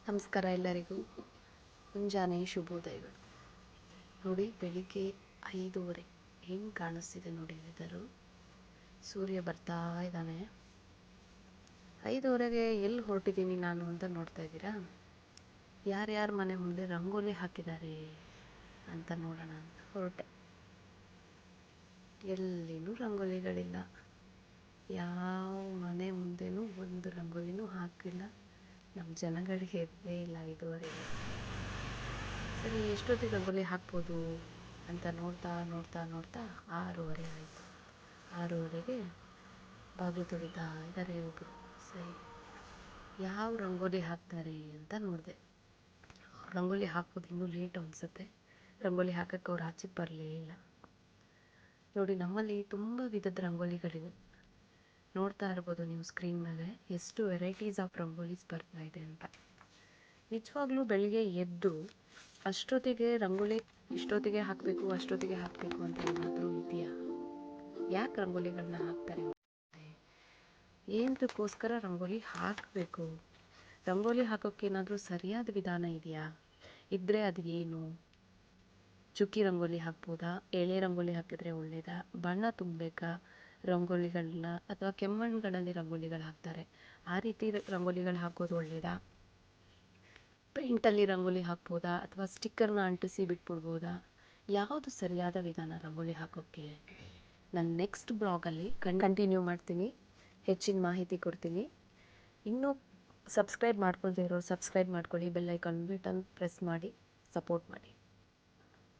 ನಮಸ್ಕಾರ ಎಲ್ಲರಿಗೂ. ಮುಂಜಾನೆ ಶುಭೋದಯಗಳು. ನೋಡಿ, ಬೆಳಿಗ್ಗೆ 5:30 ಹೆಂಗೆ ಕಾಣಿಸ್ತಿದೆ ನೋಡಿ ವೆದರು. ಸೂರ್ಯ ಬರ್ತಾ ಇದ್ದಾನೆ. 5:30ಗೆ ಎಲ್ಲಿ ಹೊರಟಿದ್ದೀನಿ ನಾನು ಅಂತ ನೋಡ್ತಾ ಇದ್ದೀರಾ? ಯಾರ್ಯಾರ ಮನೆ ಮುಂದೆ ರಂಗೋಲಿ ಹಾಕಿದ್ದಾರೆ ಅಂತ ನೋಡೋಣ ಅಂತ ಹೊರಟೆ. ಎಲ್ಲಿನೂ ರಂಗೋಲಿಗಳಿಲ್ಲ. ಯಾವ ಮನೆ ಮುಂದೆನೂ ಒಂದು ರಂಗೋಲಿನೂ ಹಾಕಿಲ್ಲ. ನಮ್ಮ ಜನಗಳಿಗೆ ಎದ್ದೇ ಇಲ್ಲ 5:30ಗೆ. ಸರಿ, ಎಷ್ಟೊತ್ತಿಗೆ ರಂಗೋಲಿ ಹಾಕ್ಬೋದು ಅಂತ ನೋಡ್ತಾ 6:30 ಆಯಿತು. 6:30ಗೆ ಬಾಗಿಲು ತೊಳಿತಾ ಇದ್ದಾರೆ ಒಬ್ಬರು. ಸರಿ, ಯಾವ ರಂಗೋಲಿ ಹಾಕ್ತಾರೆ ಅಂತ ನೋಡಿದೆ. ರಂಗೋಲಿ ಹಾಕೋದು ಇನ್ನೂ ಲೇಟ್ ಅನಿಸುತ್ತೆ. ರಂಗೋಲಿ ಹಾಕೋಕ್ಕೆ ಅವ್ರು ಆಚೆಗೆ ಬರಲೇ ಇಲ್ಲ. ನೋಡಿ, ನಮ್ಮಲ್ಲಿ ತುಂಬ ವಿಧದ ರಂಗೋಲಿಗಳಿವೆ. ನೋಡ್ತಾ ಇರ್ಬೋದು ನೀವು ಸ್ಕ್ರೀನ್ ಮೇಲೆ ಎಷ್ಟು ವೆರೈಟೀಸ್ ಆಫ್ ರಂಗೋಲೀಸ್ ಬರ್ತಾ ಇದೆ ಅಂತ. ನಿಜವಾಗ್ಲೂ ಬೆಳಿಗ್ಗೆ ಎದ್ದು ಅಷ್ಟೊತ್ತಿಗೆ ರಂಗೋಲಿ ಇಷ್ಟೊತ್ತಿಗೆ ಹಾಕಬೇಕು ಅಷ್ಟೊತ್ತಿಗೆ ಹಾಕಬೇಕು ಅಂತ ಏನಾದರೂ ಇದೆಯಾ? ಯಾಕೆ ರಂಗೋಲಿಗಳನ್ನ ಹಾಕ್ತಾರೆ? ಏನಕ್ಕೋಸ್ಕರ ರಂಗೋಲಿ ಹಾಕಬೇಕು? ರಂಗೋಲಿ ಹಾಕೋಕ್ಕೇನಾದರೂ ಸರಿಯಾದ ವಿಧಾನ ಇದೆಯಾ? ಇದ್ದರೆ ಅದು ಏನು? ಚುಕ್ಕಿ ರಂಗೋಲಿ ಹಾಕ್ಬೋದಾ? ಎಳೆ ರಂಗೋಲಿ ಹಾಕಿದರೆ ಒಳ್ಳೆಯದಾ? ಬಣ್ಣ ತುಂಬಬೇಕಾ ರಂಗೋಲಿಗಳನ್ನ? ಅಥವಾ ಕೆಮ್ಮಣ್ಣುಗಳಲ್ಲಿ ರಂಗೋಲಿಗಳು ಹಾಕ್ತಾರೆ, ಆ ರೀತಿ ರಂಗೋಲಿಗಳು ಹಾಕೋದು ಒಳ್ಳೆಯದಾ? ಪೇಂಟಲ್ಲಿ ರಂಗೋಲಿ ಹಾಕ್ಬೋದಾ? ಅಥವಾ ಸ್ಟಿಕ್ಕರ್ನ ಅಂಟಿಸಿ ಬಿಟ್ಬಿಡ್ಬೋದಾ? ಯಾವುದು ಸರಿಯಾದ ವಿಧಾನ ರಂಗೋಲಿ ಹಾಕೋಕ್ಕೆ? ನಾನು ನೆಕ್ಸ್ಟ್ ಬ್ಲಾಗಲ್ಲಿ ಕಂಟಿನ್ಯೂ ಮಾಡ್ತೀನಿ. ಹೆಚ್ಚಿನ ಮಾಹಿತಿ ಕೊಡ್ತೀನಿ. ಇನ್ನೂ ಸಬ್ಸ್ಕ್ರೈಬ್ ಮಾಡ್ಕೊಳ್ದೇ ಇರೋರು ಸಬ್ಸ್ಕ್ರೈಬ್ ಮಾಡ್ಕೊಳ್ಳಿ. ಬೆಲ್ ಐಕಾನ್ ಬಟನ್ ಪ್ರೆಸ್ ಮಾಡಿ ಸಪೋರ್ಟ್ ಮಾಡಿ.